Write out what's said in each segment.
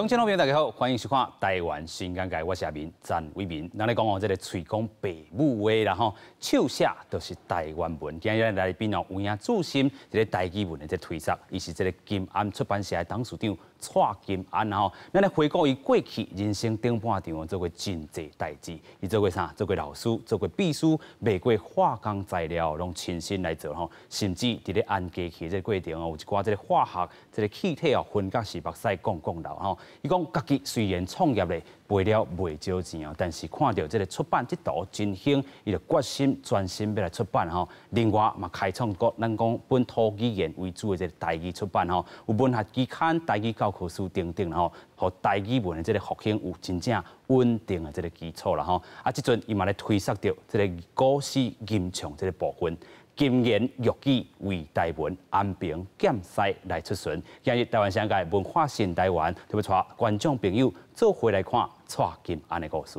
乡亲朋友大家好，欢迎收看《台湾新眼界》，我是阿明詹伟民。咱咧讲哦，这个嘴讲爸母话啦吼，手写就是台湾文。今日来宾哦，有影注心这个台语文的这推测，伊是这个金安出版社的董事长蔡金安吼。咱来回顾伊过去人生顶半场做过真济代志，伊做过啥？做过老师，做过秘书，卖过化工材料，拢亲身来做吼。甚至伫咧安家去这过程哦，有一寡这个化学、这个气体哦，分隔是目屎讲老吼。伊讲家己虽然创业咧赔了袂少钱哦，但是看到这个出版这道真兴，伊就决心专心要来出版吼。另外嘛，开创个咱讲本土语言为主的这个台语出版吼，有文学期刊、台语教科书等等吼，和台语文的这个复兴有真正稳定的这个基础啦吼。啊，即阵伊嘛咧推测到这个古诗吟唱这个部分。金言玉语为台文安平检西来出巡，今日台湾商界文化新台湾，特别带观众朋友做回来看蔡金安的故事。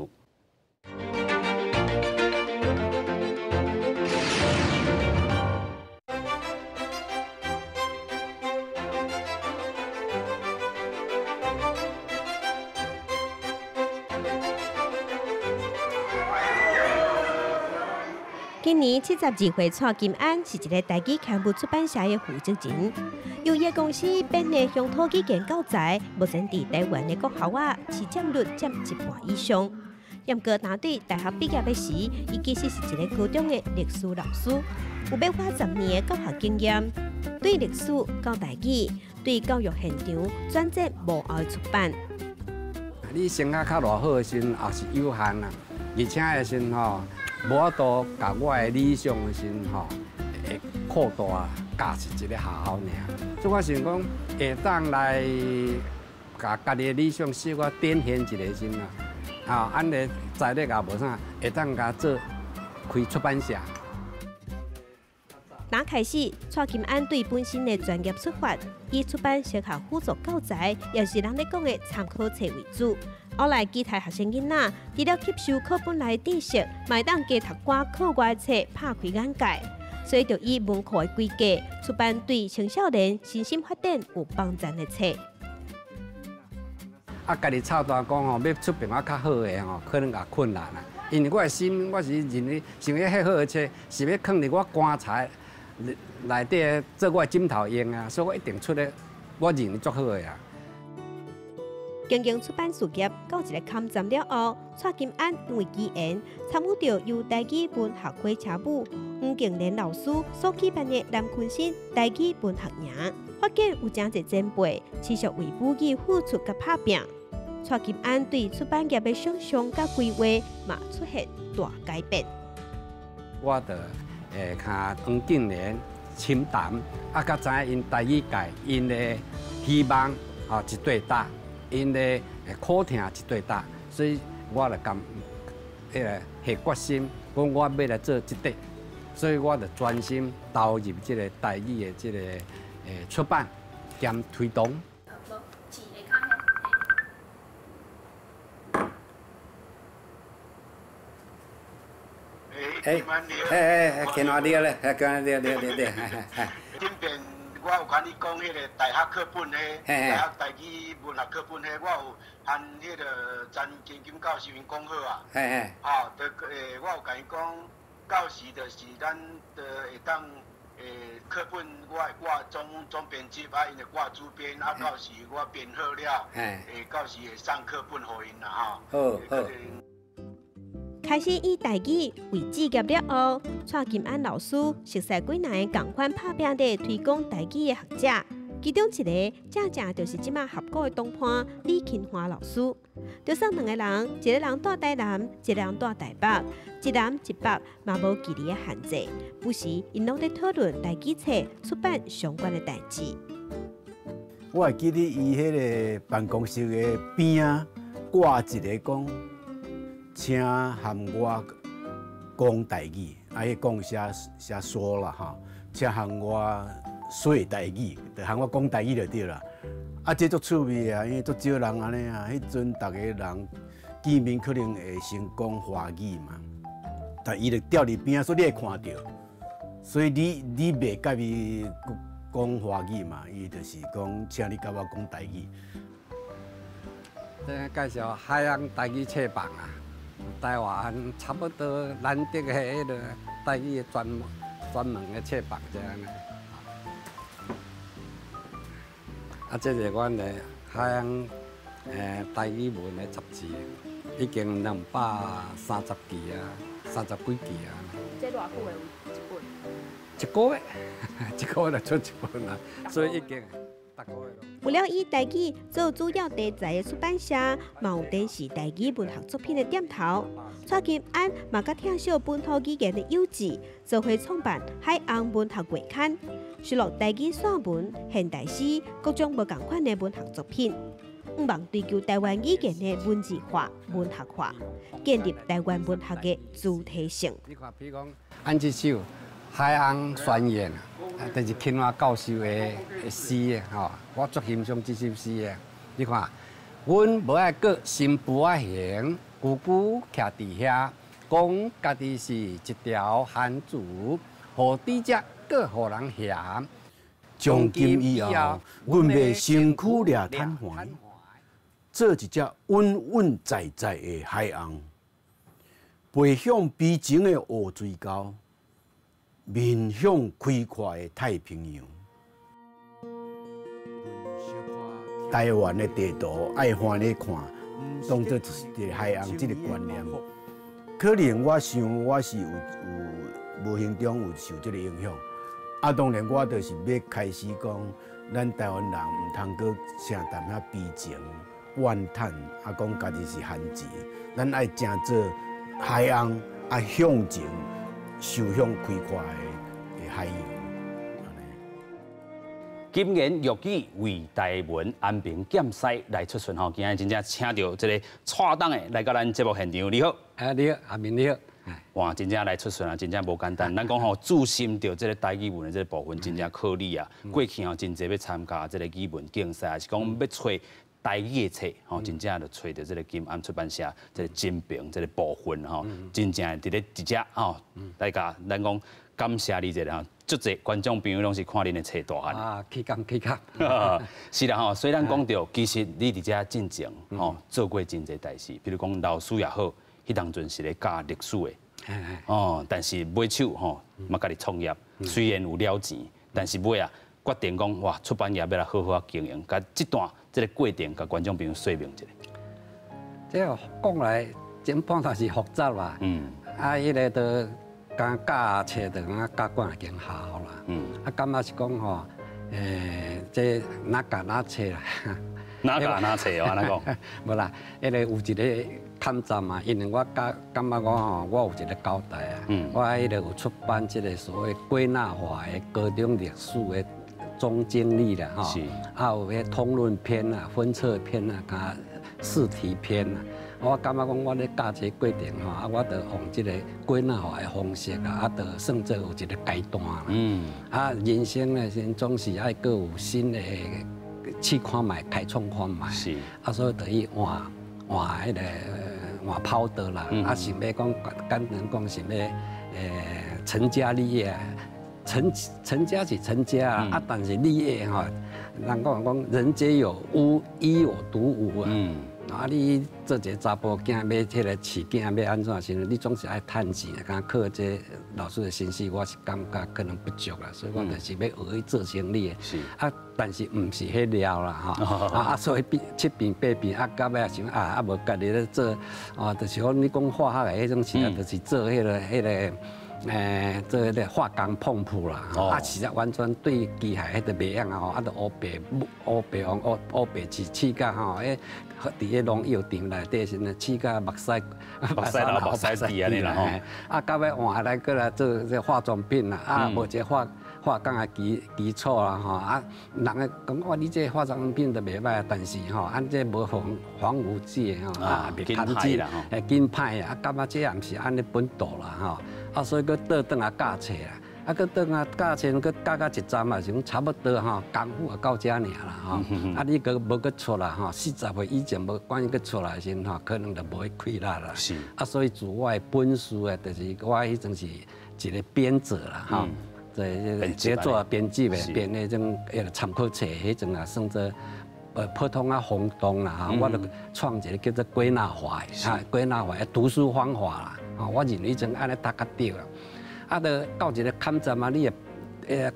今年72岁，蔡金安是一个台语刊物出版社的负责人。由伊公司编的乡土语言教材，目前伫台湾的国校市占率占一半以上。严格答对大学毕业的时，伊其实是一个高中的历史老师，有要花10年的教学经验，对历史、教台语、对教育现场转折无后出版。你成绩较偌好的时，也是有限啦，而且的时吼。无法度甲我的理想的时吼，会扩大教是一个学校尔。所以我想讲，会当来甲家己的理想小可展现一个先啦。啊，安尼财力也无啥，会当甲做开出版社。打开始，蔡金安对本身的专业出发，以出版小学辅助教材，也是人咧讲的参考册为主。后来其他学生囡仔，除了吸收课本内知识，卖当加读寡课外册，拍开眼界。所以就以文库的规格出版对青少年身心发展有帮助的册。啊，家己操大讲吼，要出版较好的吼，可能也困难啦。因为我的心，我是认为想要遐好的册，是要放伫我棺材内底做我的枕头用啊，所以我一定出咧，我认为足好的啊。经营出版事业到一个坎站了后，蔡金安因为机缘参与到由台语文学会车舞黄敬莲老师所举办的南昆新台语文学营，发现有真侪前辈持续为母语付出甲打拼。蔡金安对出版业的想象甲规划嘛出现大改变。我着看黄敬莲、深谈，啊，甲知影因台语界因的希望啊一对搭。因的苦痛一对搭，所以我就甘下决心，讲我要来做这块，所以我就专心投入这个台语的这个出版兼推动。见我了咧，见我了。我有甲你讲迄个大学课本迄，大学台语文学课本迄，我有和迄个詹金金教授因讲好啊。吼，我有甲伊讲，到时就是咱会当课本我会挂总编辑啊，因会挂主编啊，到时我编好了，到时会送课本互因啦吼。好。开始以台语为职业了后，蔡金安老师熟悉几内共款拍拼的推广台语的学者，其中一个正就是即马合股的同伴李勤华老师。就算2个人，一个人住台南，一个人住台北，一南一北嘛无距离的限制，不时因拢在讨论台语册出版相关的代志。我会记得伊迄个办公室的边啊，挂一个讲。请含我讲台语，啊，迄讲写说啦哈，请含我说台语，就含我讲台语就对啦。啊，这足趣味啊，因为足少人安尼啊，迄阵逐个人见面可能会先讲华语嘛，但伊就吊伫边啊，所以你会看到，所以你袂介意讲华语嘛，伊就是讲请你甲我讲台语。这介绍海洋台语册榜啊，台湾差不多难得的迄个台语的专门的册榜这样的。啊，这是阮的海洋台语文的杂志，已经230期啊，30几期啊。这偌久的有一本？一个月，一个月就出一本啦，所以已经大个月咯。为了以台语做主要题材的出版社，嘛有电视台语文学作品的点头。蔡金安嘛甲听小本土语言的优质，做伙创办海洋文学月刊，收录台语散文、现代诗各种无同款的文学作品。毋忘追求台湾语言的文字化、文学化，建立台湾文学的主体性。你看，比如讲，按这首《海洋宣言》啊，就是清华教授的诗的吼，我足欣赏这首诗的。你看，阮无爱过，心不爱行，久久徛伫遐，讲家己是一条汉子，何底只搁互人嫌？从今以后，阮要身躯掠坦怀，做一只稳稳在在的海洋，背向悲情的乌水沟，面向开阔的太平洋。台湾的地图爱欢喜看，当作就是一个海洋这个观念。可能我想我是有无形中有受这个影响。啊，当然我就是要开始讲，咱台湾人唔通搁成淡遐悲情、怨叹，啊讲家己是汉子，咱爱正做海洋，啊向前走向开阔的海洋。金言玉语为台文安平检赛来出巡吼，今日真正请到这个蔡党的来到咱节目现场，你好。你好，阿明你好。哇，真正来出巡啊，真正无简单。咱讲吼，注心到这个台语文的这个部分，真正考虑啊。过去吼，真侪要参加这个语文竞赛，还是讲要找台语的册，吼，真正就找到这个金安出版社这个精评这个部分吼，真正伫咧直接吼，大家咱讲感谢你这个，足侪观众朋友拢是看恁的册大汉。啊，起工起工。是啦吼，虽然讲到，其实你伫遮进前吼做过真侪代志，比如讲老师也好，迄当阵是咧教历史的。哦，但是买手吼，嘛家己创业，虽然有了钱，但是尾啊决定讲哇，出版业要来好好经营，甲这段这个过程，甲观众朋友说明一下。这讲来前半段是复杂啦，啊，迄个都讲教册就讲教惯已经好啦，啊，感觉是讲吼，这哪教哪册啦。哪教哪册哦，安尼讲？无啦，迄个有一个看站嘛，因为我感觉讲吼，我有一个交代啊，我迄个有出版这个所谓归纳化的高中历史的总整理啦，吼，啊有迄通论篇啊、分册篇啊、加试题篇啊，我感觉讲我咧教这过程吼，啊我着用这个归纳化的方式啊，啊着算做有一个阶段啦，啊人生咧先总是爱搁有新的。试看卖，开创看卖，是啊，所以等于换迄个换跑道啦，啊，想要讲简单讲想要成家立业，成家是成家啊，但是立业吼，人讲人皆有屋，亦有独屋啊。啊，你做一个查甫囝，要迄个饲囝要安怎时，你总是爱趁钱，敢靠这老师的信息，我是感觉可能不足啦，所以我就是要学去做生意的。是啊，但是唔是迄料啦吼，啊，所以七变八变，啊，到尾想啊，无家己咧做，哦，就是讲你讲化学的迄种时啊，就是做迄个。做迄个化工碰铺啦，啊，其实完全对机械迄个袂样啊，吼，啊，着乌白饲甲吼，伫迄农药场内底是呢，饲甲目屎滴安尼啦，吼，啊，到尾换来过来做这化妆品啦，啊，无一个化工的基础啦，吼，啊，人讲我你这化妆品都袂歹，但是吼，按这无防腐剂吼，啊，袂干净啦，吼，紧歹啊，感觉这也毋是安尼本道啦，吼。啊，所以佫倒转来教册啦，啊，佫倒啊教册，佫教到一站啊，是讲差不多吼，功夫也到遮尔啦吼。啊，你佫无佫出来吼，40岁以前无关于佫出来时吼，可能就无去开力啦。是。啊，所以自我的本事啊，就是我迄阵是一个编者啦吼，这写作编辑的编那种参考册，迄阵啊算做普通啊轰动啦，我就创一个叫做归纳法归纳法读书方法啦，我认为种安尼读较对啦。啊，就到一个坎站啊，你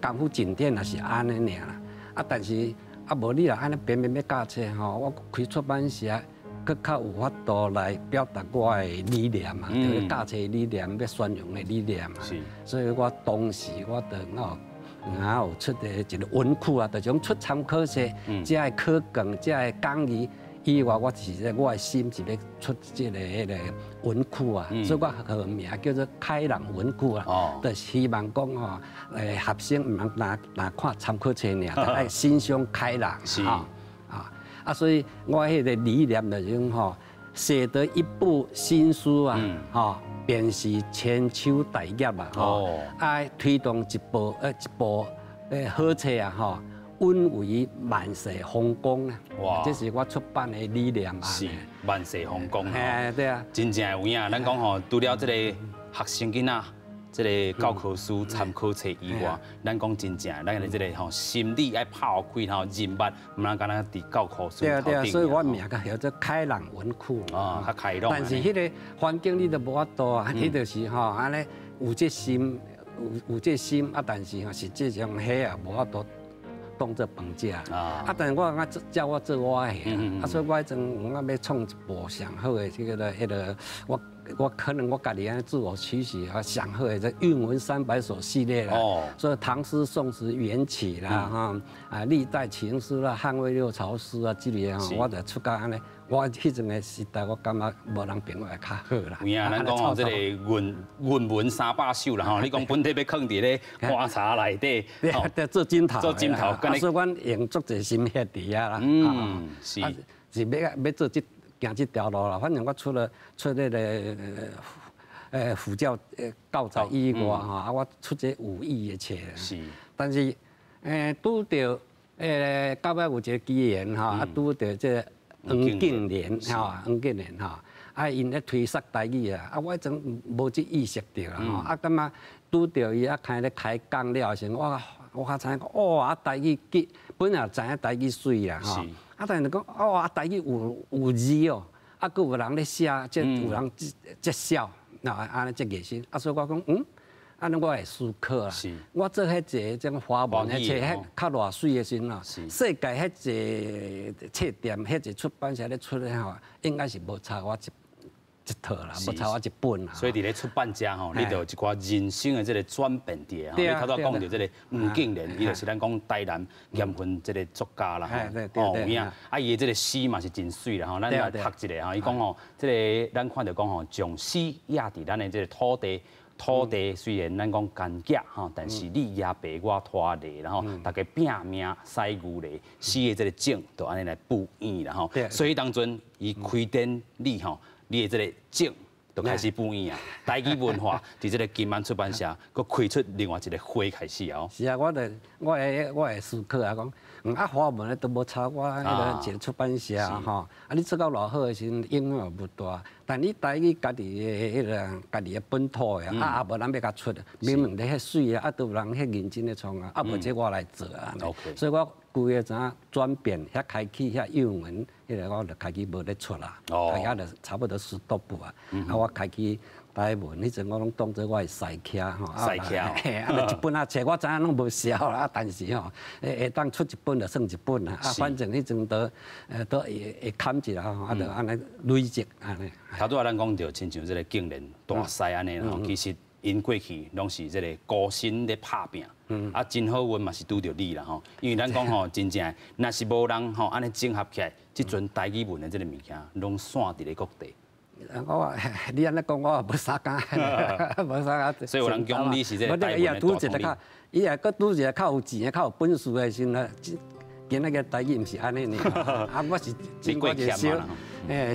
功夫进展也是安尼尔啦。啊，但是无你若安尼偏要教册吼，我开出版社，佫较有法度来表达我的理念啊，就是教册理念，要宣扬的理念啊。所以我当时我就有出一个文库啊，就种出参考书，这个课纲，这个讲义以外，我的心是要出这个文库啊，所以我号名叫做开朗文库啊，就希望讲吼，学生唔通拿看参考书尔，爱心胸开朗啊，所以我迄个理念就种吼，写得一部新书啊，便是千秋大业啊，爱推动一部好册啊，吼。稳为万世风光啊！哇，这是我出版的理念啊。是万世风光啊！对啊，真正有影。咱讲吼，除了这个学生囡仔，这个教科书、参考册以外，咱讲真正，咱的这个吼心理爱抛开吼人脉，唔能干那伫教科书头顶。对啊，所以我名叫做开朗文库啊，较开朗。但是迄个环境你都无法度啊，你就是吼安尼有这心，有这心啊，但是吼实际上迄啊无法度。当做饭食啊！但是我叫我做我的，所以我阵我要创一部上好的这个我可能我家己安自我期许啊，上好的这韵文300首系列啦，所以唐诗、宋词、元曲啦，历代情诗啦，汉魏六朝诗啊之类啊，我就出到安尼。我迄阵的时代，我感觉无人比我较好啦。有影，咱讲吼，这个韵文300首啦吼，你讲本体要放伫咧花茶内底，做枕头，所以阮用足侪心血伫啊啦。是要做行这条路啦。反正我出那个辅教教材以外哈，我出这有意义的册。是，但是拄到到尾有一个机缘哈，拄到这。黄敬年哈，因咧推广台语啊，我阵无这意识到啦，感觉拄到伊开讲了时，我较知影讲，台语本来知影台语水啦，但是讲台语有字哦，佫有人咧写，即有人接笑，安尼即艺术，所以我讲安尼我会思考啦。我做迄个种华文的册，迄较偌水的时阵世界迄个册店、迄个出版社咧出的吼，应该是无差我一套啦，无差我一本啦。所以伫咧出版社吼，你就有一寡人生的这个转变点吼。你头拄讲到这个黄敬年，伊就是咱讲台南盐分这个作家啦吼。有影，伊的这个诗嘛是真水啦吼。咱来读一下吼，伊讲吼，这个咱看到讲吼，将诗压伫咱的这个土地虽然咱讲干涩吼，但是你也白我拖犁，然后大家拼命塞牛犁，诗的这个种就安尼来布演啦吼。所以当阵伊开展你吼，你的这个种就开始布演啊。台语文化伫这个金安出版社，佮开出另外一个花开始哦。是啊，我会思考啊，讲华文的都无差我迄个一个出版社吼，你做到偌好的时，影响也不大。但你台语家己的迄个家己的本土的，无人要甲出，明明咧迄水啊，都有人迄认真咧创啊，无这我来做啊。所以我规个怎转变，遐开启遐英文，迄个我就开始无咧出啦，遐就差不多10多部啊。我开启台文，迄阵我拢当做我的赛车吼，赛车，一本册我知影拢无销啦，但是吼，会当出一本就算一本啦。反正迄阵都会砍一下吼，就安尼累积安尼。头拄仔咱讲到，亲像这个敬年大师安尼吼，其实因过去拢是这个高薪咧拍拼，真好运嘛是拄着你啦吼。因为咱讲吼，真正若是无人吼安尼整合起来，即阵台语文的这个物件，拢散伫咧各地。你安尼讲，我也无啥讲，无啥讲。所以有人讲你是这个台湾的大统领。伊也搁拄一个较有钱、较有本事的时阵，今仔个台语毋是安尼呢，我是经过一个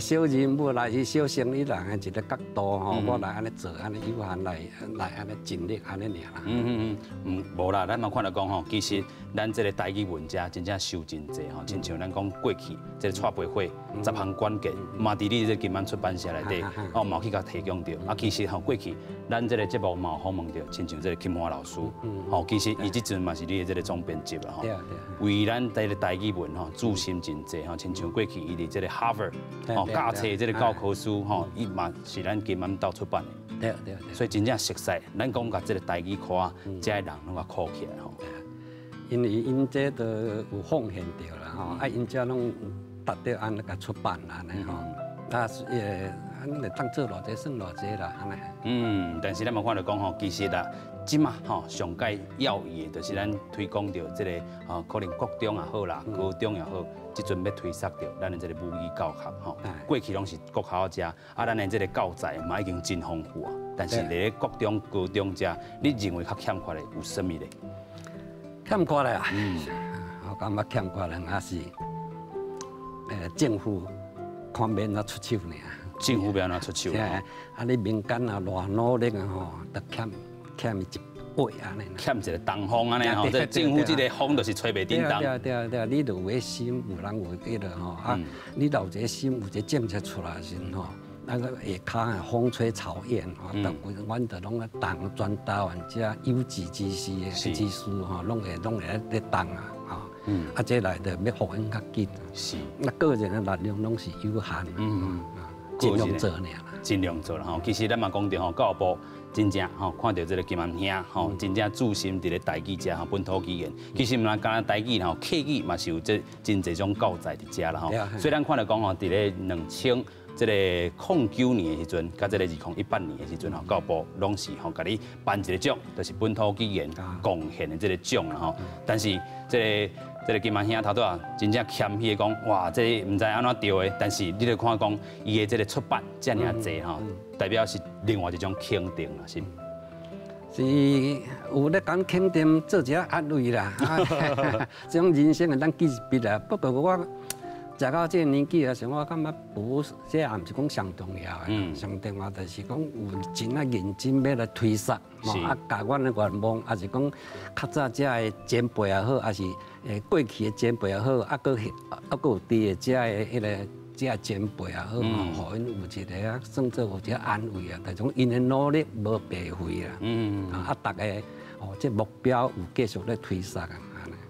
小人物来去小生意人的一个角度吼，我来安尼做，安尼有限来安尼尽力安尼尔啦。无啦，咱嘛看到讲吼，其实咱这个台语文家真正收真济吼，亲像咱讲过去这个蔡培慧10项关键，嘛伫你这金安出版社内底，嘛有去甲提供着。其实吼过去咱这个节目嘛有访问着，亲像这个金华老师，其实伊即阵嘛是你的这个总编辑啦吼，为咱在个台语文吼注心真济吼，亲像过去伊伫这个 Harvard 吼教册这个教科书吼，伊嘛是咱金安岛出版的。对。所以真正熟悉，咱讲甲这个台语课啊，这人拢甲考起来吼。因为因这都有奉献掉啦吼，啊因这拢达到安那个出版安尼吼，啊安尼当做偌济算偌济啦安尼。但是咱嘛看到讲吼，其实啊，即马吼上界要义的，就是咱推广到这个可能国中也好啦，高中也好，即阵要推广到咱的这个母语教学吼。过去拢是国校遮，啊咱的这个教材嘛已经真丰富啊，但是咧国中、高中遮，你认为较欠缺的有甚物咧？欠缺咧啊，我感觉欠缺咧，也是政府看免哪出手呢？政府不要哪出手啊！你民间啊，偌努力啊吼，都欠一倍安尼。欠一个东风安尼吼，这政府这个风就是吹袂叮当。对，你就有个心，有人有迄个吼啊，你有一个心，有一个政策出来时吼。那个下骹风吹草燕吼，阮就拢咧动全台湾遮有志之士的之士吼，拢会咧动啊，吼，啊，这来就要复原较紧。是，那个人的力量拢是有限，尽量做尔啦，尽量做啦吼。其实咱嘛讲到吼，教育部真正吼看到这个金安兄吼，真正注心伫咧台语遮吼本土语言。其实毋但干台语吼，客语嘛是有真侪种教材伫遮啦吼。所以咱看到讲吼，伫咧2000。这个09年的时阵，甲这个2018年的时阵吼，教育部拢是吼，甲你颁一个奖，就是本土语言贡献的这个奖啦吼。但是这个金安兄头拄啊，真正谦虚讲，哇，这毋知安怎对的，但是你著看讲，伊的这个出版遮尔济吼，代表是另外一种肯定啦，是。是有咧讲肯定，做一下安慰啦。这种人生啊，咱记一笔啦。不过我。食到这个年纪啊，时我感觉不是，这也毋是讲上重要的，上重要就是讲有真啊认真要来推广，啊，甲阮的愿望，也是讲较早遮的前辈也好，也是过去的前辈也好，啊，佫有伫的遮的迄个遮前辈也好，互因有一个啊，算做有一个安慰啊，但是讲因的努力无白费啦，啊，大家哦，这目标有继续咧推广啊。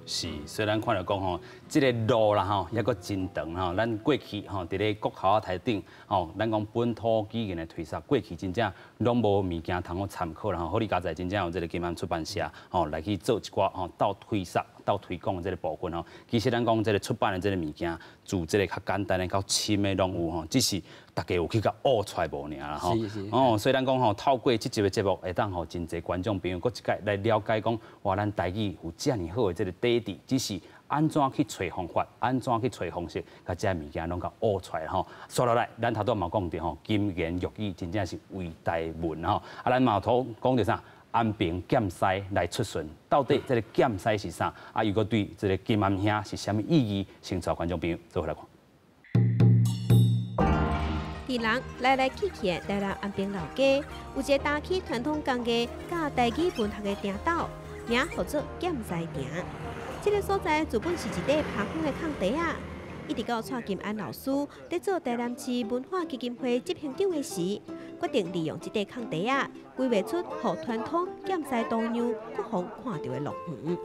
是，虽然看到讲吼，这个路啦吼，也阁真长吼。咱过去吼，伫咧国校台顶吼，咱讲本土语言的推广，过去真正拢无物件通好参考啦吼。好，你家在真正有这个金安出版社吼，来去做一寡吼，到推广、到推广的这个部分吼。其实咱讲这个出版的这个物件，自这个较简单的到深的拢有吼，只是大家有去甲学出来无尔啦吼。哦，所以咱讲吼，透过这集的节目，会当吼真侪观众朋友，搁一解来了解讲，哇，咱台语有遮尔好的这个底子，只是安怎去找方法，安怎去找方式，甲这物件拢甲学出来吼。说落来，咱头拄嘛讲到吼，金言玉语真正是为台文吼。啊，咱嘛头讲到啥？安平剑西来出巡，到底这个剑西是啥？啊，如果对这个金安兄是啥物意义？请找观众朋友做回来看。伫人来去去的台南安平老街，有一个大起传统工艺甲台语文学的埕岛，名号做剑西埕。这个所在自本是一块爬空的空地啊，一直到蔡金安老师在做台南市文化基金会执行长的时，决定利用这块空地啊，规划出互传统剑西多样、各方看到的乐园。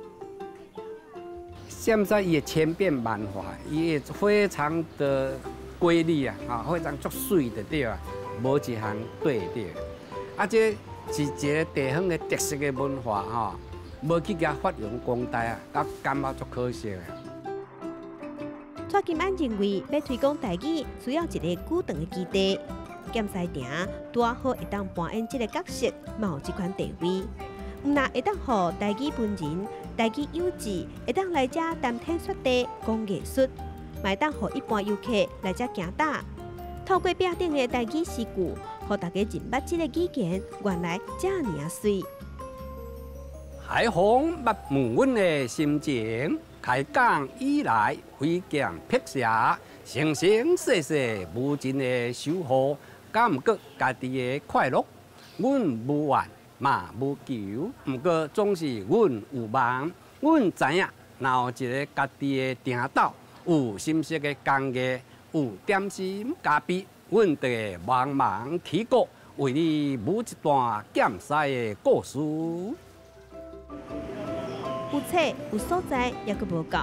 现在也千变万化，也非常的规律啊，非常足水的对啊，无一项对对。啊，这是一个地方的特色的文化哈，无去甲发扬光大啊，我感觉足可惜的。蔡金安认为，要推广台语，需要一个固定的基地。剑西埕拄好会当扮演这个角色，嘛有这款地位。唔但会当互台语文人、台语幼稚会当来遮谈天说地、讲艺术，嘛会当互一般游客来遮行打。透过壁顶的台语诗句，互大家认捌这个语言原来遮尔水。海风捌问阮的心情，开讲以来非常辟邪，生生世世无尽的守护。敢毋过家己的快乐，阮无怨嘛无求，毋过总是阮有梦。阮知影，若有一个家己的埕岛，有心色的工艺，有点心咖啡，阮就会茫茫起歌，为你舞一段剑西的故事。有册有所在，也阁无够。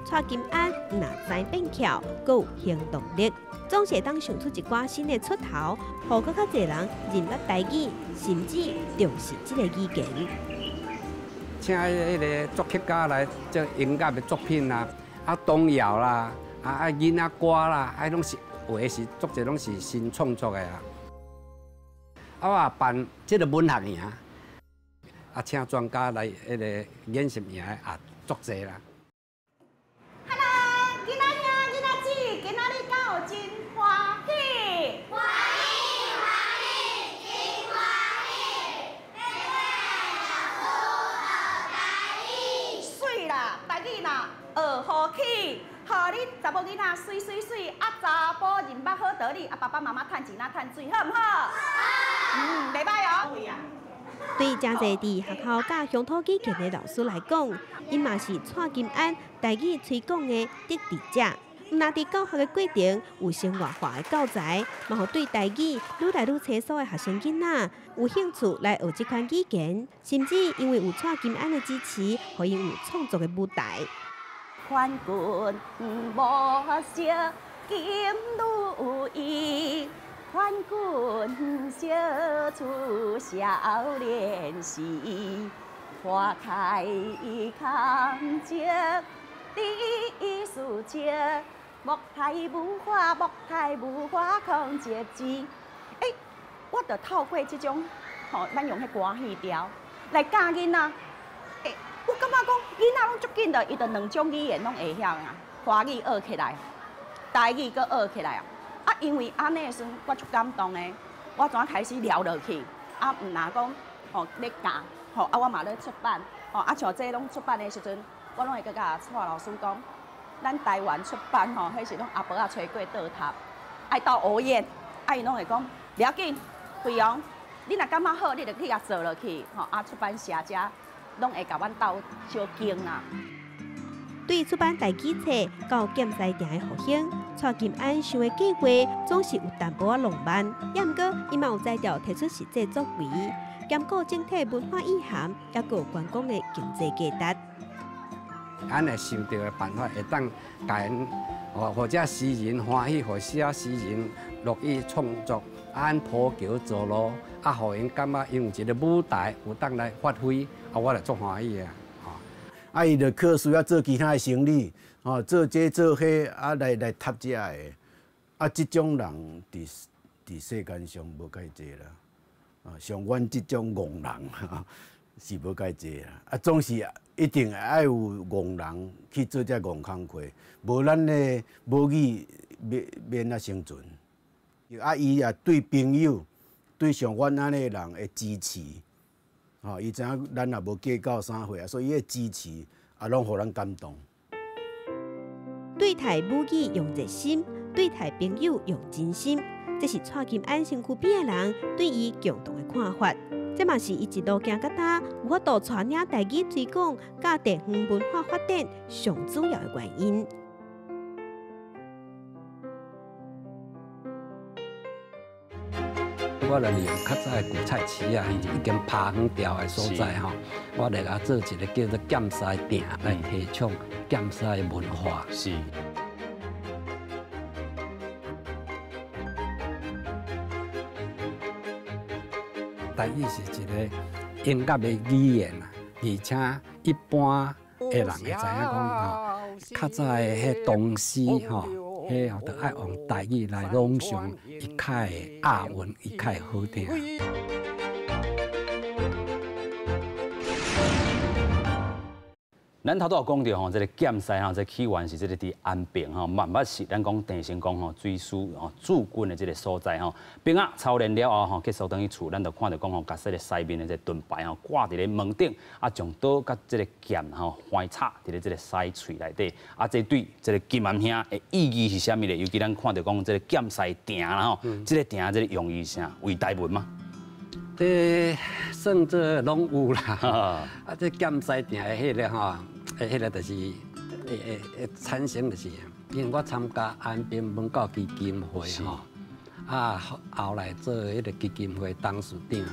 蔡金安若知变巧，阁有行动力，总是会当想出一寡新的出头，互更较侪人认捌台语，甚至重视这个语言。请迄个作曲家来做音乐的作品啦，童谣啦，囡仔歌啦，拢是有的是作者拢是新创作的啊。我也办这个文学营，请专家来迄个演习营也作者啦。Hello， 囡仔兄、囡仔姊，今仔日敢有真欢喜？欢喜欢喜，真欢喜！水啦，台语啦，学好起，互恁查某囡仔水水水，查甫人捌好道理，爸爸妈妈趁钱哪趁水，好唔好？好。袂歹哦。对真侪伫学校教乡土语言的老师来讲，因嘛是蔡金安台语推广的得力者。毋但伫教学的过程有生活化的教材，嘛互对台语愈来愈清楚的学生囡仔有兴趣来学这款语言，甚至因为有蔡金安的支持，互因有创作的舞台。宽裙无色金如意。宽裙小出少年时，花开康节第四节，木台无花，木台无花空结枝。我着透过这种咱用迄歌戏调来教囡仔。我感觉讲囡仔拢足紧的，伊着两种语言拢会晓啊，华语学起来，台语搁学起来啊。因为安尼的时阵，我足感动的，我怎开始聊落去？毋若讲咧教，我嘛咧出版，像这拢出版的时阵，我拢会甲蔡老师讲，咱台湾出版迄是拢阿婆吹过倒塔，爱到学院，伊拢会讲，不要紧，费用，你若感觉好，你就去甲做落去，出版社遮拢会甲阮斗小经啦。对出版台语册到减西店的复兴，蔡金安想的计划总是有淡薄仔浪漫，也毋过伊嘛有才调提出实际作为，兼顾整体文化意涵，也有观光的经济价值。咱会想到的办法，会当甲因或者诗人欢喜，或写诗人乐意创作，按普桥走路，互因感觉因有一个舞台，有当来发挥，我就足欢喜的。伊就靠需要做其他的生意，做这做迄，来读这个，这种人伫世间上无介济啦，像阮这种戆人是无介济啦，总是一定爱有戆人去做这戆工课，无咱的母语免啊生存。伊也对朋友、对像阮安尼人的支持。伊知影咱也无计较啥货所以伊的支持拢互咱感动。对待母语用热心，对待朋友用真心，这是蔡金安身躯边的人对伊共同的看法。这嘛是伊一路行到他有法度传领台语推广、甲地方文化发展上主要的原因。我来利用较早的古菜市啊，已经爬远掉的所在吼，我来甲做一个叫做剑西店来提倡剑西的文化。是。台语是一个音乐的语言啊，而且一般的人会知影讲较早的迄唐诗吼。迄就爱用台语来朗诵，伊较会押韵，伊较会好听。咱头拄有讲到吼，这个剑西吼，这起源是这个伫安平吼，万八是咱讲郑成功吼水师吼驻军的这个所在吼。兵仔操练了后吼，结束等于厝，咱就看到讲吼，甲说个西面的这盾牌吼挂伫咧门顶，将刀甲这个剑吼环插伫咧这个西喙内底，这对这个金安兄的意义是啥物咧？尤其咱看到讲这个剑西鼎啦吼，这个鼎这个用意是啥？为台文吗？算做拢有啦。这剑西鼎的迄个吼。迄个就是产生就是，因为我参加安平文教基金会吼，后来做迄个基金会董事长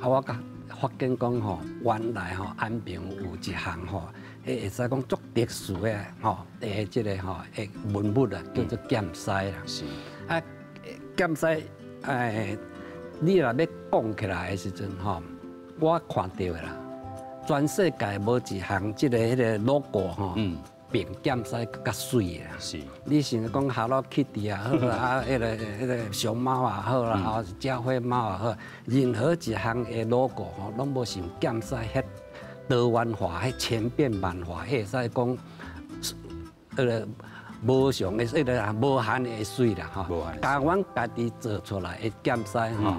吼，我甲发现讲吼，原来吼安平有一项吼，会使讲足特殊的吼，即个吼文物啊，叫做剑筛啦。是。啊，剑筛你若要讲起来的时阵吼，我看到的啦，全世界无一项即个迄个 logo 吼。变剑筛更较水啦，是。你像讲 Hello Kitty 啊，好啦，啊，迄个熊猫啊，好啦，啊，家徽猫啊，好，任何一项的 logo 吼，拢无像剑筛迄多元化、迄千变万化，会使讲，无上的迄个无限的水啦，吼。甲阮家己做出来的剑筛吼，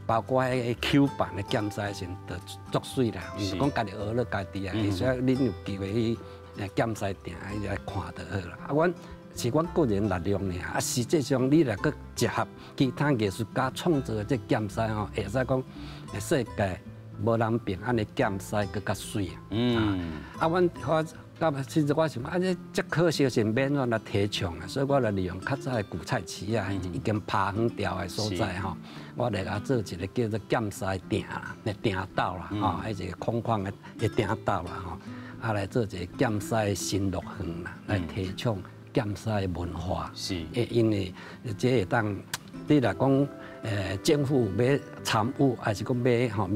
包括迄个 Q 版的剑筛先都足水啦，毋是讲家己学了家己啊，而且恁有机会去。剑筛店来看就好啦。啊，阮是阮个人力量尔，啊，实际上你若搁结合其他艺术家创造的这剑筛吼，会使讲世界无人比安尼剑筛搁较水啊。啊，阮其实我想啊，这可惜是免我来提倡啊，所以我来利用较早的古菜市啊，已经爬远掉的所在吼，我来甲做一个叫做剑筛店啦，店道啦，吼，还是空旷的店道啦，吼。啊，来做一个剑筛新乐园啦，来提倡剑筛文化。是，因为这会当，你若讲政府要参与，还是讲要吼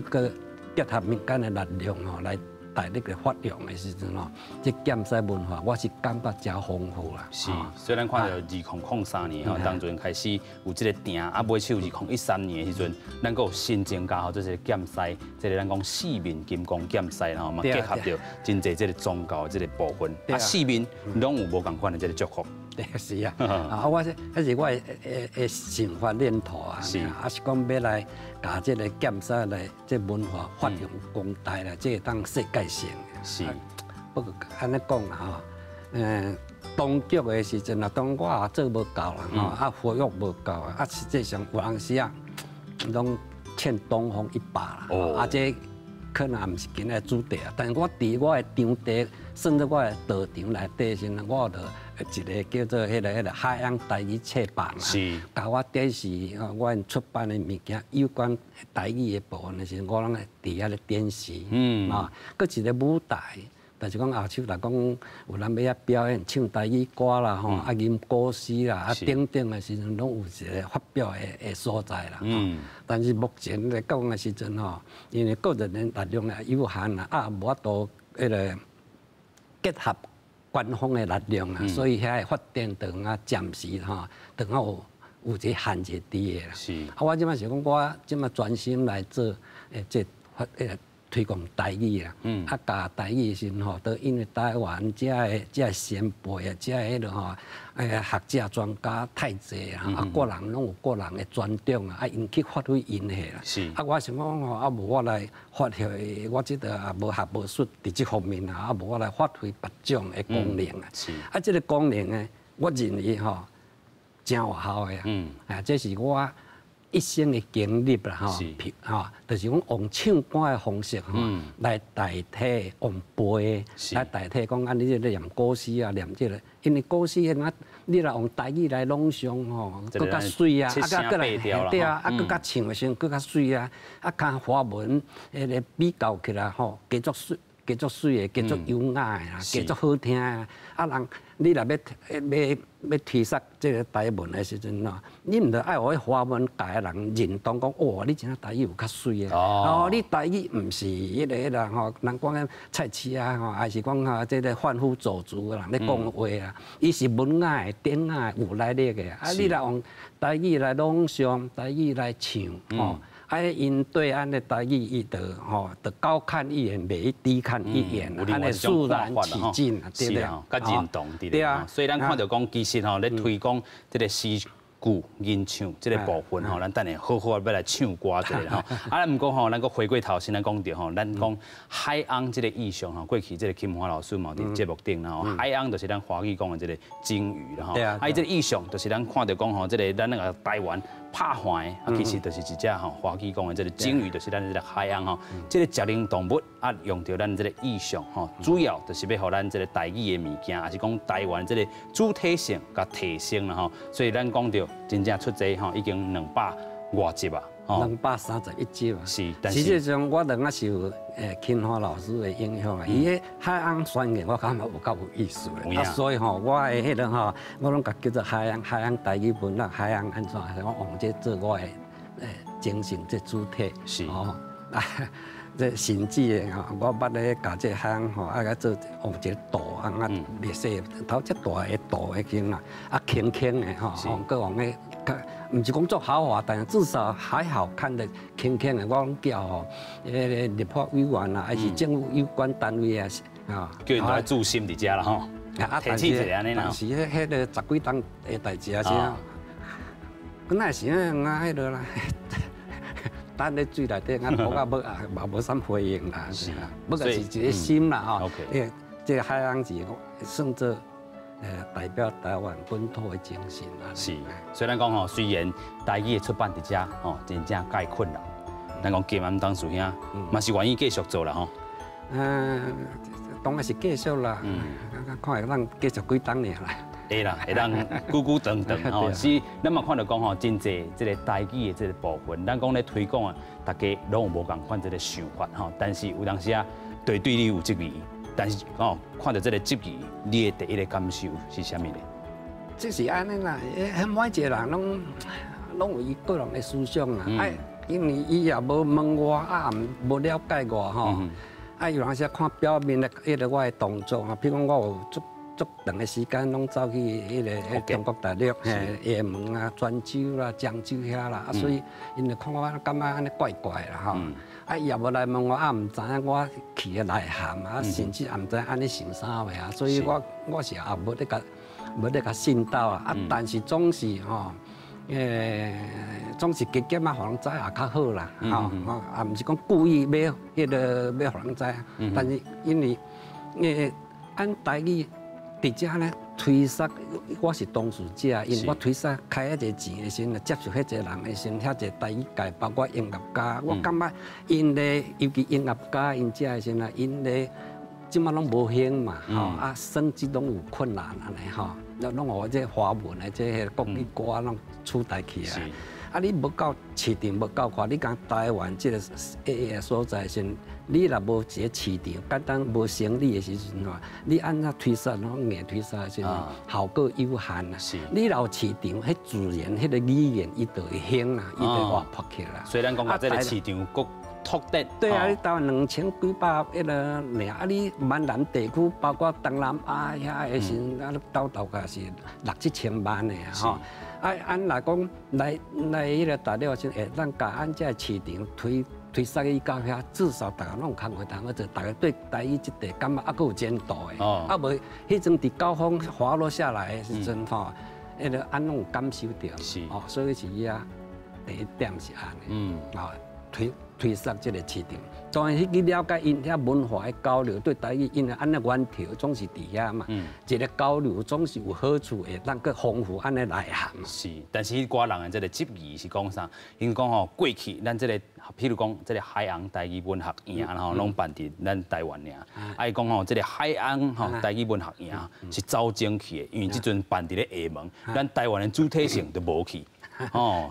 个结合民间的力量吼来。大力的发扬的时阵吼，这剑筛文化我是感觉真丰富啦。是，虽然看到2003年吼，当阵开始有这个店，啊，尾手2013年的时阵，咱个新增加吼，这是剑筛，这个咱讲四面金刚剑筛啦，嘛结合着真侪这个宗教这个部分，啊，四面拢有无共款的这个祝福。对，是啊，啊，我是我的想法念头啊，啊是讲要来把这个剑筛来这文化发扬光大啦，这当世界性。是，不过安尼讲啦吼，当局的时阵啊，当我也做无够啦，吼，啊活跃无够啊，啊实际上有当时啊，拢欠东风一把啦，啊这。可能也毋是今日主题啊，但是我伫我的场地，甚至我的道场内底时，我就一个叫做迄个海洋台语册版啊，甲我展示我出版的物件有关台语的部分的时，我拢会伫遐咧展示，啊，佮一个舞台。但是讲后手来讲，有人要遐表演唱台语歌啦，吼，啊吟古诗啦，啊等等的时阵，拢有一个发表的所在啦。但是目前来讲的时阵吼，因为个人的力量也有限啦，啊无法度迄个结合官方的力量啦，所以遐发展等啊暂时吼，等啊有一个限制伫的啦。是。啊，我即摆是讲，我即摆专心来做这推广台语啦，啊，教台语时吼，都因为台湾这先辈啊，这迄个吼，学者专家太济啊，啊，个人拢有个人的专长啊，啊，因去发挥因下啦。是。啊，我想讲吼，啊，无我来发挥，我即个也无学无术伫这方面啊，啊，无我来发挥别种的功能啊。是。啊，这个功能呢，我认为吼，真有效的啊。啊，这是我。一生的经历啦，吼，就是讲用唱歌的方式吼，来代替用背，来代替讲啊，你这念古诗啊，念这个，因为古诗啊，你若用台语来朗诵吼，更较水啊，啊，更来对啊，啊，更较唱的时候更较水啊，啊，甲华文迄个比较起来吼，加足水。加足水的，加足优雅的啦，加足好听的。啊，人你若要提倡这个台文的时阵喏，你毋得爱学华文界的人认同讲，哦，你真台语有较水的。哦，你台语毋是迄个吼，人讲个菜市啊吼，还是讲哈这个贩夫走卒的人咧讲话啊，伊是文雅的、典雅的、有来历的。啊，你若用台语来朗诵，台语来唱，吼。因对安的台语，伊就吼，就高看一眼，袂低看一眼，安尼肃然起敬啊，对不对？较认同对啊。所以咱看到讲，其实吼，咧推广这个诗句、吟唱这个部分吼，咱等下好好要来唱歌这个吼。啊，毋过吼，咱个回过头先来讲到吼，咱讲海洋这个意象吼，过去这个金华老师嘛伫节目顶啦吼，海洋就是咱华语讲的这个鲸鱼啦吼。啊，伊这个意象就是咱看到讲吼，这个咱那个台湾。拍环的啊，其实就是一只吼，华语讲的这个鲸鱼，就是咱这个海洋吼，这个食灵动物啊，用到咱这个意象吼，主要就是要互咱这个台语的物件，还是讲台湾这个主体性甲提升啦吼，所以咱讲到真正出这吼，已经200多集啊。231集啊。是，实际上我两个受钦华老师的影响啊，伊个海洋宣言我感觉有够有意思的，所以吼我的迄个吼，我拢甲叫做海洋台语文学，海洋安怎，我用这做我的精神这主体。是哦，这甚至的吼，我捌咧甲这海洋吼，啊甲做用一个岛啊，历史头只大个岛个经啊，轻轻的吼，佮用个。唔是讲做豪华，但至少还好看的轻轻的，我拢叫吼，立法委员啊，还是政府有关单位啊，叫因来注心伫遮啦吼，提起一下安尼啦。是迄个十几档的代志啊，是啊。本来是啊，迄个啦，等咧水内底啊，摸啊摸啊，嘛无啥回应啦，是啊，不过是一个心啦吼。这个海洋是算做。代表台湾本土的精神啊。是，虽然讲吼，虽然台语的出版伫遮吼，真正介困难，咱讲金安当师兄嘛是愿意继续做啦吼。当然是继续啦。看下咱继续几档年啦。会啦，会当久久长长吼。是，咱嘛看到讲吼，真济这个台语的这个部分，咱讲咧推广啊，大家拢有无共款这个想法吼。但是有当时啊，对你有质疑。但是哦，看到这个质疑，你的第一个感受是啥物呢？这是安尼啦，每一个人拢有伊个人的思想啦。因为伊也无问我，无了解我吼。有当时看表面的迄个我的动作啊，比如讲我有足长的时间拢走去迄个中国大陆、厦门啊、泉州啦、漳州遐啦，所以因就看我感觉安尼怪怪啦吼。伊也无来问我，唔知影我去的内涵啊，甚至也唔知安尼想啥话啊，所以我是也无咧甲信道啊，但是总是吼，总是加减啊，互人知也较好啦，吼，也唔是讲故意要迄个要互人知，但是因为按台语伫遮咧推销，我是当事者，因为我推销开迄个钱的时阵，接受迄个人的时阵，遐一个台语界，包括音乐家，我感觉因咧，尤其音乐家因遮的时阵，因咧即马拢无兴嘛，吼，生计拢有困难安尼吼，拢互这华文的这国语歌拢取代起来。你无到市场，无够看，你讲台湾这个所在时，你若无一个市场，简单无生理的时阵吼，你按怎推销，拢硬推销的时阵，效果有限啊。你若有市场，迄自然迄个语言伊就会兴啦，伊就活泼起来。虽然讲这个市场国拓展，对啊，你台湾2000几百迄个尔，你闽南地区，包括东南亚遐的时，斗个是6、7千万的吼。按来讲来迄个大陆先，咱甲按这市场推销去到遐，至少大家拢有工课通做，大家对台语这地感觉还佫有前途的。无迄阵伫高峰滑落下来的时阵吼，迄个按拢有感受到。是，所以是遐第一点是安尼。推销这个市场，当然去了解因遐文化的交流，对台语因为安尼源头总是伫遐嘛，一个交流总是有好处的，咱佫丰富安尼内涵嘛。是，但是迄寡人的这个质疑是讲啥？因讲吼，过去咱这个，譬如讲这个海洋台语文学营，然后拢办伫咱台湾尔。伊讲吼，这个海洋吼台语文学营是招精去的，因为即阵办伫咧厦门，咱台湾的主体性都无去。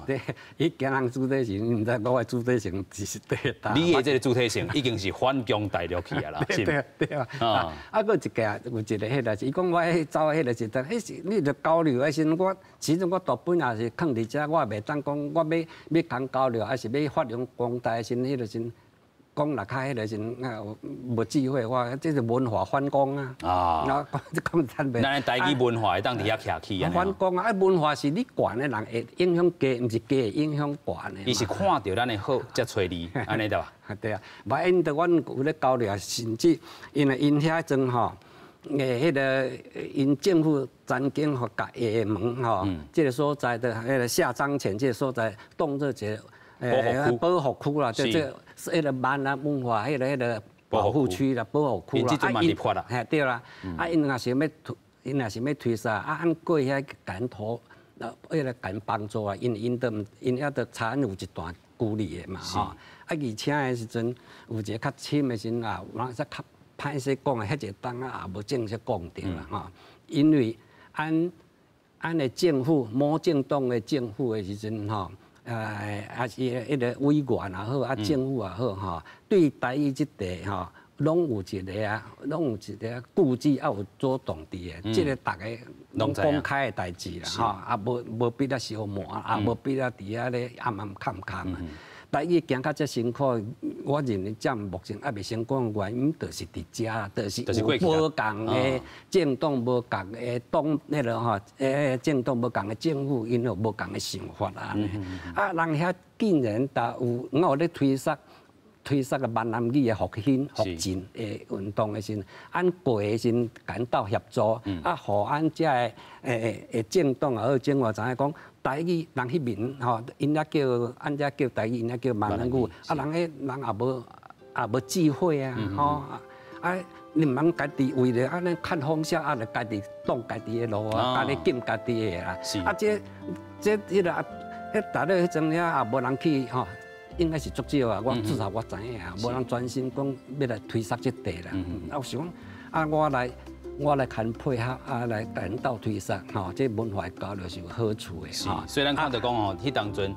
对，伊惊人主体性，毋知我的主体性是对的。你的这个主体性已经是反攻大陆去啊啦，是对啊。佫一个有一个迄个，伊讲我走迄个是，迄是你着交流的时阵，我始终我大本也是囥伫遮，我也袂当讲我要讲交流，还是要发扬光大的时，迄个时。讲落开迄个时，无智慧，我这是文化反攻啊！讲真袂。咱台语文化会当伫遐徛起啊！反攻啊！文化是你管的人会影响家，毋是家会影响管的。伊是看到咱的好才找你，安尼对吧？对啊，嘛因着阮有咧交流，甚至因为因遐阵吼，迄个因政府曾经互甲厦门吼，这个所在的迄个下漳泉这个所在，当做一个保護區啦，即係迄個閩南文化迄個保護區啦，保護區啦。係對啦，因若是要推啥，按過遐簡圖，迄個簡幫助啊，因遐都產有一段距離的嘛，吼。而且的時陣有一個較深的時陣啊，有人說較歹勢講的，迄個當啊也無正式講到啦，吼。因為按的政府，毛澤東的政府的時陣吼。是迄个委员也好，政府也好吼，对台语这块吼，拢有一个顾忌，也有主动的，这个大家拢公开的代志啦，吼，无必要小瞒，也无必要伫遐咧暗坎坎。台语行到这辛苦，我认为占目前还未成功的原因，就是伫遮啦，就是有无共的政党、无共的党，迄个吼，政党无共的政府，因有无共的想法啊。啊，人遐竟然da有，我有咧推测个闽南语的复兴、复振的运动的时，按过的时感到协助，啊，互按遮的政党也好，政府知影讲。台语人迄面吼，因遐叫按遮叫台语，因遐叫闽南语，啊人也无智慧啊，吼啊，你唔通家己为了安尼看风向，啊，就家己挡家己的路啊，家己禁家己的啦，啊这迄个迄大咧迄阵遐也无人去吼，应该是足少啊，至少我知影啊，无人专心讲要来推测这块啦，啊有想啊我来看配合啊，来引导推测，吼，这文化交流是有好处的。是，所以咱看到讲吼，迄当阵，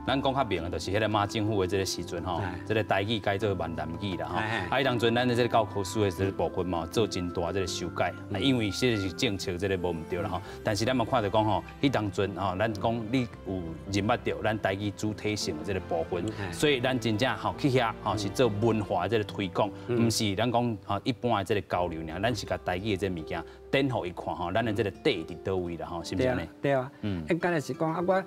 咱讲较明的，就是迄个马政府的这个时阵吼，这个台语改做闽南语啦吼。啊，迄当阵咱的这个教科书的这个部分嘛，做真大这个修改，因为这是政策这个无唔对啦吼。但是咱嘛看到讲吼，迄当阵吼，咱讲你有认捌到咱台语主体性的这个部分，所以咱真正吼去遐吼是做文化的这个推广，唔是咱讲吼一般的这个交流尔，咱是甲台语的这物件展互伊看吼，咱的这个底伫倒位啦吼，是不是安尼？对啊，应该是讲啊我。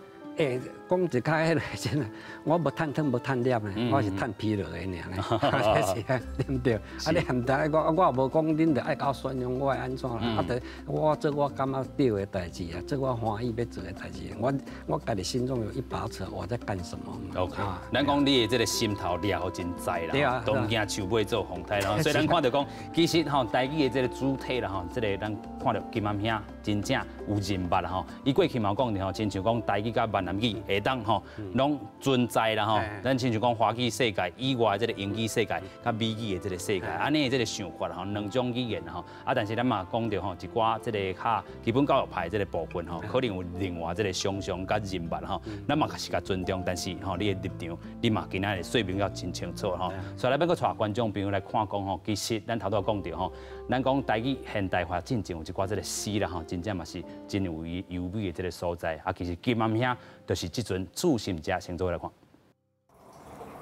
讲一开迄个真啊，我无趁汤无趁粒呢，我是趁疲劳的尔呢，这是对唔对？啊，你含在我也无讲恁着爱搞宣扬我安怎啦？啊，着我做我感觉对的代志啊，做我欢喜要做的代志，我家己心中有一把尺，我在干什么 ？OK， 咱讲你的这个心头了真知啦，都唔惊树尾做风台啦。所以咱看到讲，其实吼台语的这个主体啦吼，这个咱看到金安兄真正有认捌啦吼。伊过去嘛讲的吼，亲像讲台语甲闽南语下当吼，拢存在啦吼。咱亲像讲华语世界以外这个英语世界、甲美语的这个世界，安尼的这个想法啦吼，两种语言啦吼。啊，但是咱嘛讲到吼，一寡这个较基本教育派这个部分吼，可能有另外这个想象甲认捌吼。咱嘛是甲尊重，但是吼，你的立场，你嘛今仔日说明要真清楚吼。所以咱要搁带观众朋友来看讲吼，其实咱头拄讲到吼，咱讲台语现代化进程有一寡这个诗啦吼，真正嘛是真有优美的这个所在。啊，其实金暗兄就是即阵主心者，先做来看。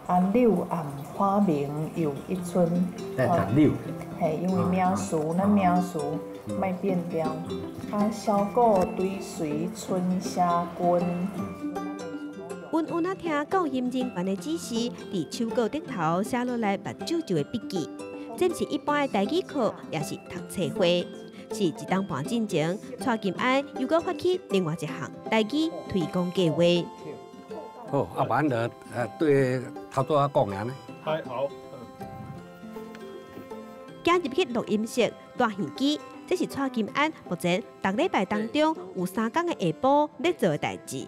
安柳暗花明又一村。安柳。嘿，因为名词，咱名词莫变调。啊，小果对随春夏君。阮有那听教音人员的指示，伫手稿顶头写落来目睭就的笔记。这不是一般的台语课，也是读册会。是一档半进前，蔡金安又搁发起另外一项台语推广计划。好，啊，完了，对头拄仔讲安尼。好。加入去录音室、大耳机，这是蔡金安目前逐礼拜当中有3天的下晡咧做的代志。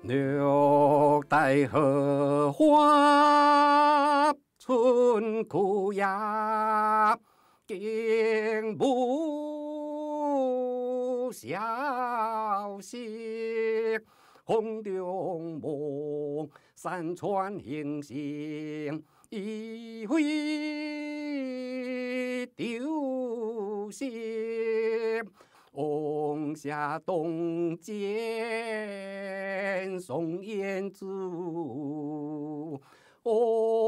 六代荷花春枯叶。景无消息，风中梦，山川形形，一挥丢失。望下东间松烟竹，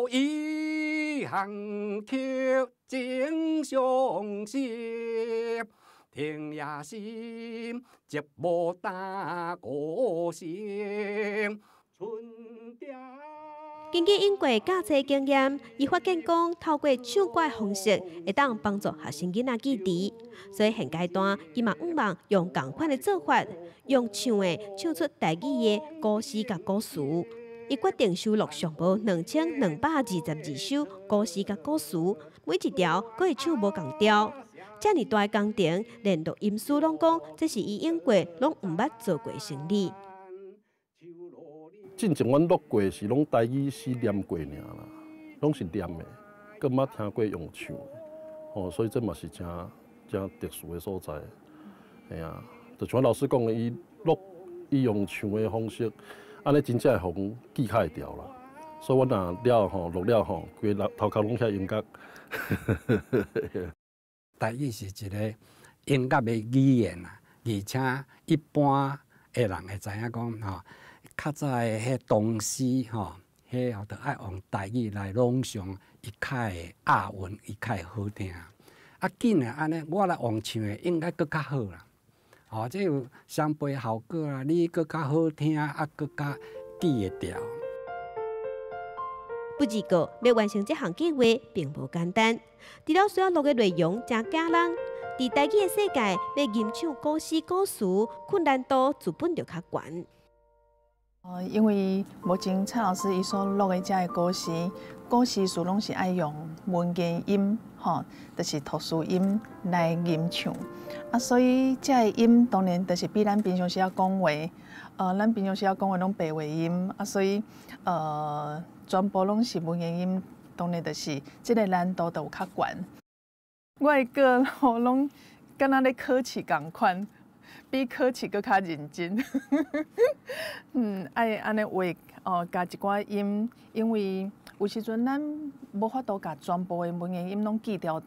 一行客正相识，听也心接无大歌声，春调。经因过教册经验，伊发现讲透过唱歌方式会当帮助学生囡仔记忆，所以现阶段伊嘛毋忘用同款的做法，用唱的唱出台语的古诗甲古词。伊决定收录上无2222首古诗甲古词，每一条佫会唱无共调。遮尔大的工程，连录音师拢讲，这是伊用过拢毋捌做过生理。进前阮录过是拢台语诗念过尔啦，拢是念的，佫毋捌听过用唱的，哦，所以这嘛是真特殊的所在，哎呀，就像老师讲的，伊伊用唱的方式，安尼真正会互记较会牢啦。所以我若了吼录了吼，规头壳拢遐音乐。台语是一个音乐的语言啊，而且一般的人会知影讲吼，较早的迄唐诗吼，迄后头爱用台语来朗诵，伊较会押韵，伊较会好听。啊，紧诶安尼，我来用唱的应该搁较好啦。哦，这有双倍效果啊，你搁较好听，啊，搁较记会牢。不自觉要完成这项计划并无简单，除了需要录的内容真惊人，在台语的世界要吟唱古诗古词，困难度自本就较悬。因为目前蔡老师伊所录的这个古诗词拢是爱用文言音，吼，就是特殊音来吟唱。啊，所以这个音当然就是比咱平常时要讲话，咱平常时要讲话拢白话音，啊，所以全部拢是文言音，当然就是这个难度就有较悬。我的歌吼拢敢若咧考试共款。比考试搁较认真，爱安尼画加一寡音，因为有时阵咱无法度甲全部的文言音拢记条，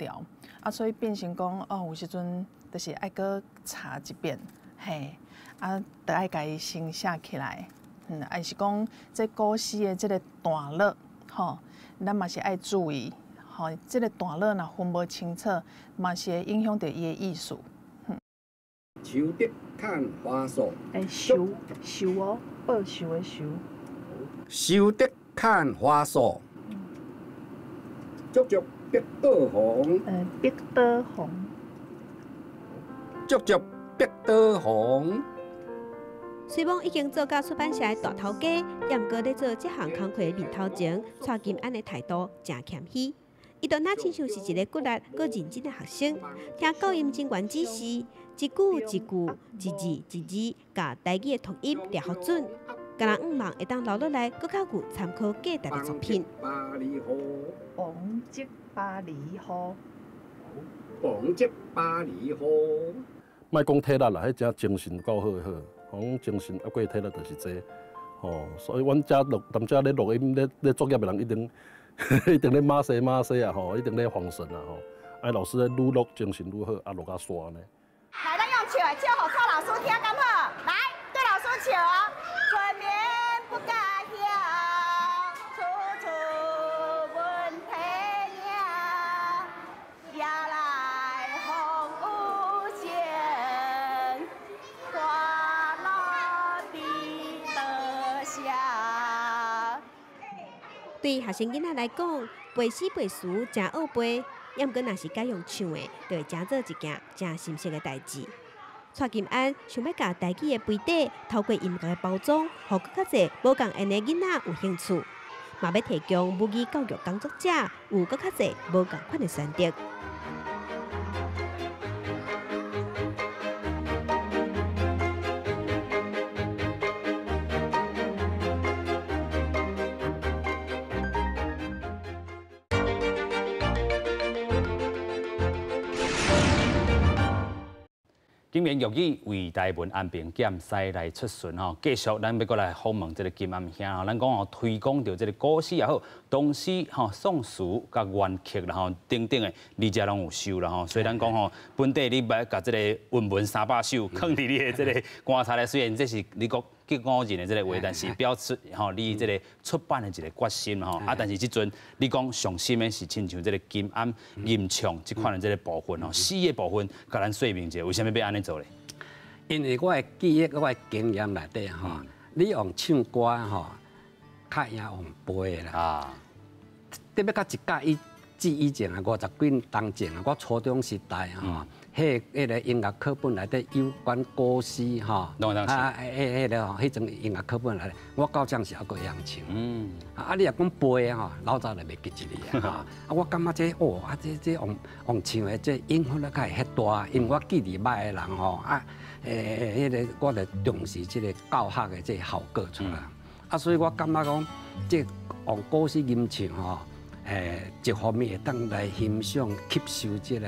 啊，所以变成讲有时阵就是爱搁查一遍，嘿，啊，得爱家己先写起来，还是讲这古诗的这个段落，吼，咱嘛是爱注意，吼，这个段落若分无清楚，嘛是会影响到伊的意思。收得看花素，收哦，报仇的收。收得看花素，足足碧刀红。碧刀红。足足碧刀红。虽然已经做到出版社的大头家，也毋过咧做这项工课的面头前，蔡金安的态度真谦虚。伊就那亲像是一个骨力佮认真的学生，听教音真源指示，一句一句、一字一字，甲台语的读音抓好准。甲人毋望会当留落来，佮较有参考价值的作品。王即巴黎雨，王即巴黎雨。莫讲体力啦，迄只精神够好好，讲精神啊过体力就是这，吼，所以阮遮录，踮遮咧录音咧作业的人一定。一定咧马西啊吼，一定咧防神啊吼，哎老师咧愈录精神愈好，啊录较煞呢。来，咱用笑的笑，互蔡老师听，敢好？来，对老师笑哦。春眠不觉晓，处处闻啼鸟。夜来风雨声，花落知多少。对学生囡仔来讲，背诗背词真好背，也毋过若是改用唱的，就会真做一件真心实的代志。蔡金安想要甲台语的背底，透过音乐的包装，互更较侪无共因的囡仔有兴趣，嘛要提供母语教育工作者有更较侪无共款的选择。今年玉语为台文安平检赛来出巡吼，继续咱要过来访问这个金安兄吼，咱讲吼推广到这个古诗也好，唐诗吼、宋词甲原曲啦吼等等的，你遮拢有收啦吼，所以咱讲吼本地你要甲这个文300首，放伫你的这个棺材内，虽然这是你讲吉古人的这个话，但是表示吼你这个出版的一个决心吼，啊，但是即阵你讲上心的是亲像这个金安吟唱这款的这个部分吼，诗的部分，甲咱说明一下，为什么要安尼做咧？因为我的记忆、我的经验内底吼，你用唱歌吼，较赢用背啦。啊，特别到以前啊，50几年当前啊，我初中时代吼，迄个音乐课本内底有关古诗吼，迄个吼，迄种音乐课本内底，我到这是还佫会晓唱。啊，你若讲背啊吼，老早就袂记一字啊。啊，我感觉这这用唱的这影响力较会遐大，因为我记忆歹的人吼啊。迄个我着重视即个教学的即个效果出来，啊，所以我感觉讲，即用古诗吟唱吼，一方面会当来欣赏、吸收即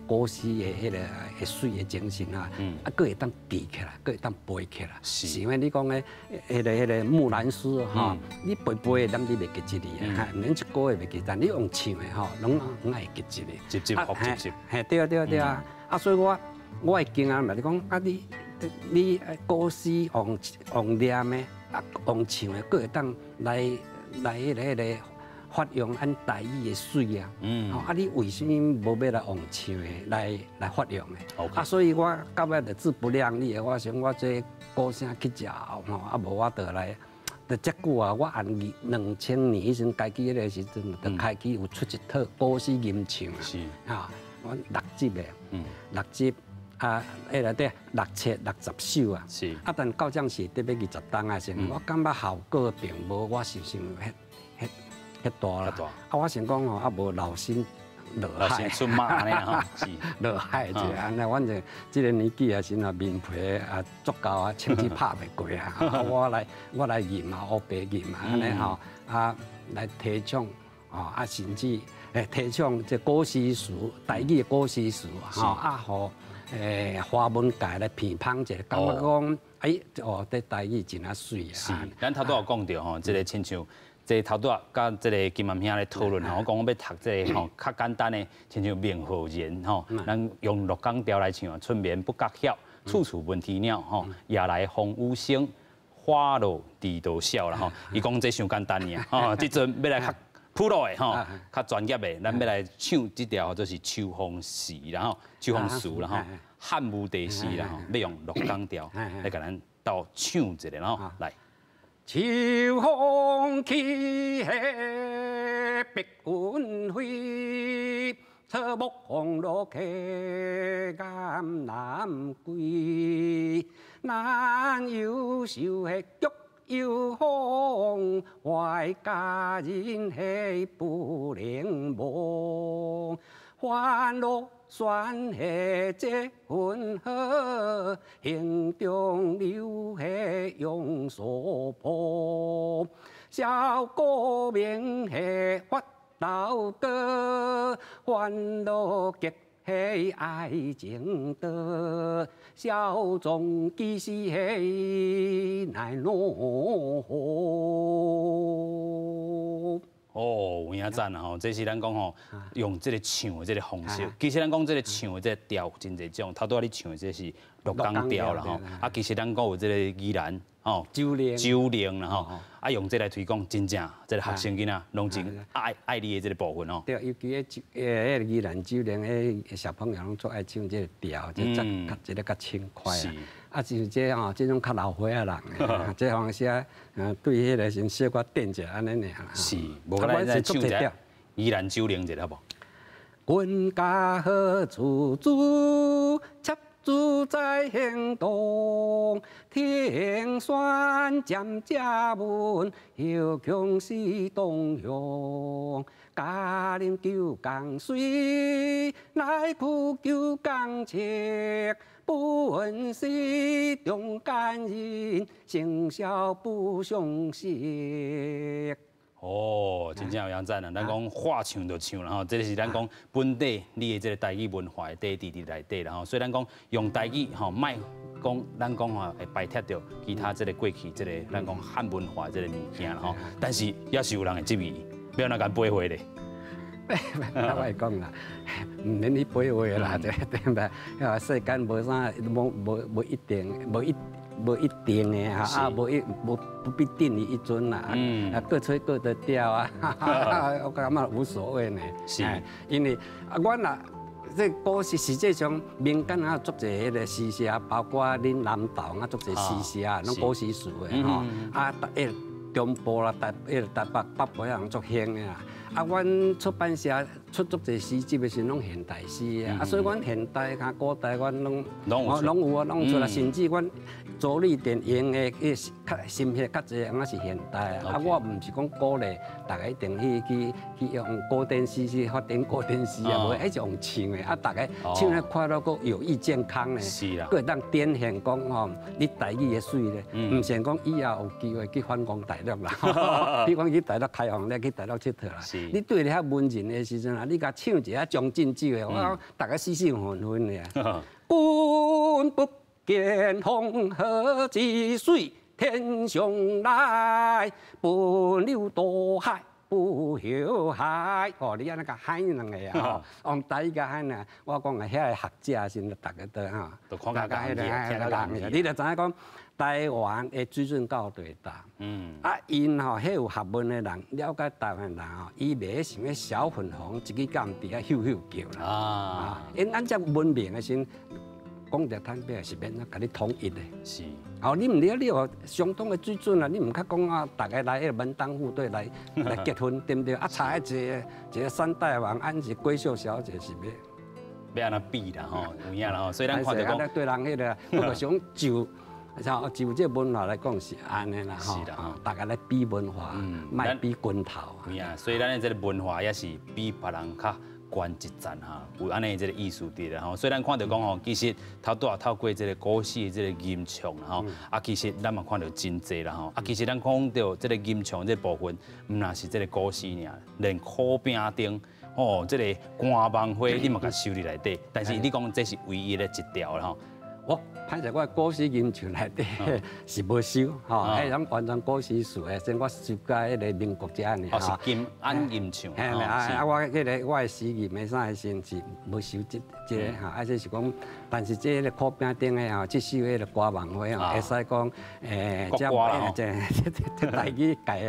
古诗的迄个水的精神啊，佫会当记起来，佫会当背起来。是因为你讲的迄个木兰诗吼，你背的，咱你袂记一字啊，免一个月袂记，但你用唱的吼，拢会记一字。接复接。嘿，对啊！啊，所以我会经验嘛，你讲啊，你古诗用念的，啊用唱的，佫会当来迄个。发扬咱台语的水啊，啊，你为什么无要来用唱的来发扬的？啊，所以我到尾就自不量力的，我想我这歌声去食吼，啊，无我就来，就遮久啊，我按2000年迄阵开机迄个时阵，就开机有出一套古诗吟唱啊，是啊，我6集的，6集啊，迄内底60首啊，是啊，但到这时得要20档啊，时，我感觉效果并无我想象遐大啦，啊！我想讲吼，啊无老心落海出马呢吼，是落海者安尼，反正即个年纪啊，是啊面皮啊足够啊，枪支拍袂过啊！我来吟啊，黑白吟啊，安尼吼啊来提倡啊，甚至提倡这古诗词、台语的古诗词吼啊，互华文界来评判者，感觉讲这台语真啊水啊！是，咱头拄有讲到吼，即个亲像。这头拄啊，甲这个金南兄咧讨论吼，我讲我要读这个吼较简单的，亲像明和言吼，咱用鹿港调来唱，春眠不觉晓，处处闻啼鸟吼，夜来风雨声，花落地都笑啦吼。伊讲这伤简单尔，吼，即阵要来较普罗的吼，较专业的，咱要来唱即条就是秋风时啦吼，秋风词啦吼，汉武帝诗啦吼，要用鹿港调来甲咱斗唱一个吼，来。秋风起，白云飞，草木红落客甘南归。咱忧愁的菊又红，怀佳人系不能忘。欢乐选下这份好，心中留下永所抱。小歌名下发豆歌，欢乐结系爱情的，小众其实系奈何？哦，有影赞啊！吼，这是咱讲吼，用这个唱的这个方式。其实咱讲这个唱的这个调真侪种，头拄仔你唱的这是鹿港调啦吼。啊，其实咱讲有这个宜兰吼，九零啦吼。啊，用这来推广，真正这个学生囡仔拢真爱你的这个部分哦。对，尤其迄宜兰九零迄小朋友拢最爱唱这个调，这个较轻快啊。啊，就是这吼，这种较老岁仔人，这方式对迄个先小可垫者安尼尔啦。是，无咱再唱一下宜兰90一下好无？君家何处住？恰住在行动，天山渐渐闻，后强是东阳。家人九江水，来去九江赤。不问是中间人，生肖不相识。哦，真正有样赞啊！咱讲话唱就唱啦吼，这是咱讲本地你的这个台语文化的底伫内底啦吼，所以咱讲用台语吼，卖讲咱讲吼会摆脱掉其他这个过去这个咱讲汉文化这个物件啦吼，但是也是有人会质疑，不要那敢背回咧。我会讲啦，唔免去背话啦，对不对？世间无啥无一定的哈，啊不必定于一尊啦，各吹各的调啊，我感觉无所谓呢。是，因为我啦，这古诗实际上民间啊做者迄个诗社，包括恁南投啊做者诗社，拢古诗词的吼，啊中部啦台北北部人做兴的啦。啊，阮出版社出足侪诗集的是拢现代诗啊，所以阮现代甲古代阮拢有啊，拢出来，甚至阮着力电影的较心血较侪，那是现代啊。我唔是讲鼓励大家一定去用古典诗去发展古典诗啊，无一直用唱的啊，大家唱得快乐，佫有益健康的，佫会当展现讲吼，你台语的水咧，唔想讲以后有机会去反攻大陆啦，比如讲去大陆开放咧，去大陆佚佗啦。你对咧遐文人的时阵啊，你甲唱一下将进酒的，我大家死死混混的。君不见黄河之水天上来，奔流大海不休海。哦，你安尼甲喊两个啊？用台语甲喊啊，我讲啊，遐个学者先，大家都哈，都看甲迄个人，你就知影讲。台湾的水准到最大，啊，因吼迄有学问的人了解台湾人吼，伊袂想要小粉红一支竿伫遐咻叫啦，啊，因咱只文明的先讲着坦白是免甲你统一的，是，哦，你唔了你有相同的水准啦，你唔较讲啊，大家来迄个门当户对来结婚，对不对？啊，差一个三代王，俺是闺秀小姐是要安那比啦吼，有影啦吼，所以咱看着讲对人迄个，我就想就。就这文化来讲是安尼啦，吼，大家来比文化，卖比拳头。有影，所以咱的这个文化也是比别人较悬一层哈，有安尼这个艺术伫啦吼。所以咱看到讲吼，其实透过这个古诗的这个吟唱啦吼，啊，其实咱嘛看到真济啦吼，啊，其实咱讲到这个吟唱这部分，唔那是这个古诗尔，连苦饼丁。哦，这个官网花你嘛甲收入内底，但是你讲这是唯一的一条啦吼。我歹势，我古诗吟唱内底是无收，吼，迄种完全古诗词的，先我收甲迄个民国者尔。哦，是金安吟唱。嘿，啊，我迄个我的诗吟的啥的先是无收这个哈，啊，这是讲，但是这个苦饼顶的吼，这首迄个歌网花吼，会使讲这台语改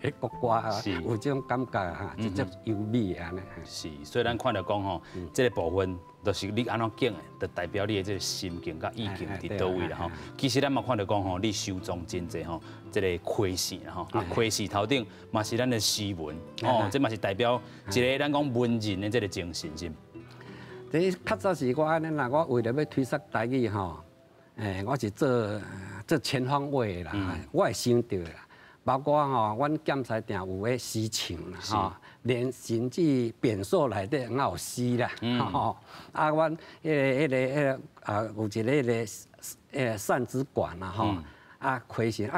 的国歌啊，有这种感觉哈，这种优美安尼。是，所以咱看到讲吼，这个部分。就是你安怎讲的，就代表你的这个心境甲意境伫倒位啦吼。其实咱嘛看到讲吼，你收藏真济吼，这个窥视啦吼，啊窥视头顶嘛是咱的诗文哦，这嘛是代表一个咱讲文人的这个精神是。这较早是我安尼啦，我为了要推广台语吼，我是做全方位啦，我会想到啦。包括吼，阮检察店有诶诗唱啦，吼，连甚至扁寿内底也有诗啦，吼。啊，阮迄个啊，有一个扇子馆啦，吼。啊，亏心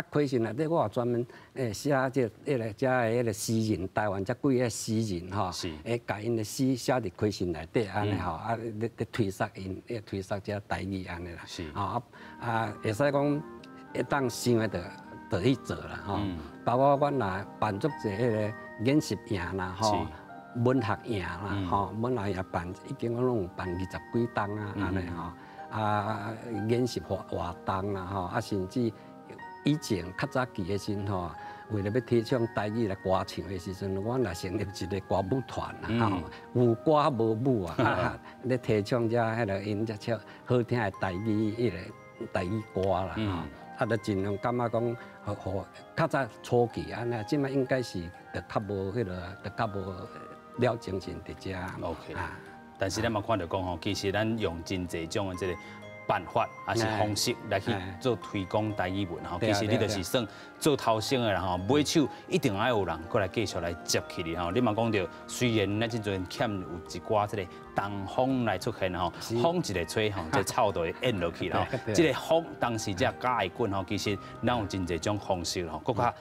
内底我也专门写这迄个诗人，台湾这几个诗人吼，甲因的诗写伫亏心内底安尼吼，啊，咧推广因，推广这台语安尼啦。是。啊，会使讲一当想的就去做啦吼，包括阮也办足一个演习营啦吼，文学营啦吼，文学营办已经我拢办20几档啊安尼吼，啊演习活动啦吼，啊甚至以前较早期的时吼，为了要提倡台语来歌唱的时阵，阮也成立一个歌舞团啦吼，有歌无舞啊，咧提倡遮迄个因遮唱好听的台语迄个台语歌啦吼。啊，就尽量感觉讲，较早初期安尼，即摆应该是就较无迄个，就较无了精神伫遮。OK。但是咱嘛看到讲吼，其实咱用真侪种的这个办法，还是方式来去做推广台语文吼。其实你就是算做头先的啦吼，买手一定要有人过来继续来接起哩吼。你嘛讲到，虽然咱即阵欠有一寡这个东风来出现吼，风一个吹吼，这草就会淹落去啦。这个风当时这假的滚吼，其实咱有真侪种方式吼，更较。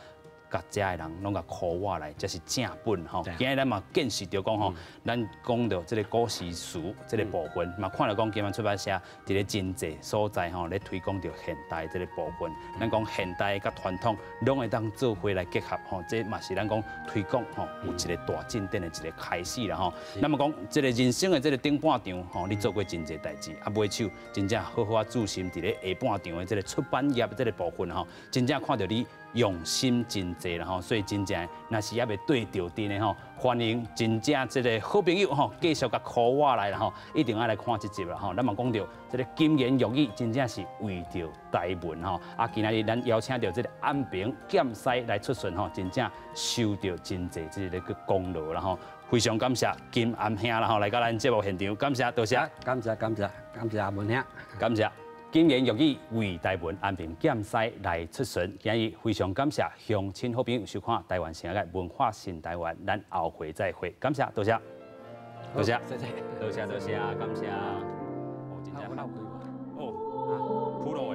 甲遮的人拢甲考我来，这是正本吼。今日咱嘛见识着讲吼，咱讲到这个古诗词这个部分，嘛看到讲今晚出版社伫咧真济所在吼，咧推广着现代这个部分。咱讲现代甲传统拢会当做伙来结合吼，这嘛是咱讲推广吼有一个大进展的一个开始啦吼。那么讲这个人生的这个顶半场吼，你做过真济代志，啊买手真正好好啊注心伫咧下半场的这个出版业这个部分吼，真正看到你。用心真济啦吼，所以真正若是也未对着阵的吼，欢迎真正这个好朋友吼，继续甲 call 我来啦吼，一定要来看这集啦吼。咱嘛讲到这个金言玉语，真正是为着台文吼。啊，今仔日咱邀请到这个安平剑师来出巡吼，真正收到真济这个功劳啦吼。非常感谢金安兄啦吼，来到咱节目现场，感谢多谢，感谢文兄，感谢。今年玉语为台湾安平竞赛来出巡，今日非常感谢乡亲好朋友收看台湾新嘅文化新台湾，咱后回再会，感谢多谢，多谢，多谢，感谢。哦，真正哦，普通。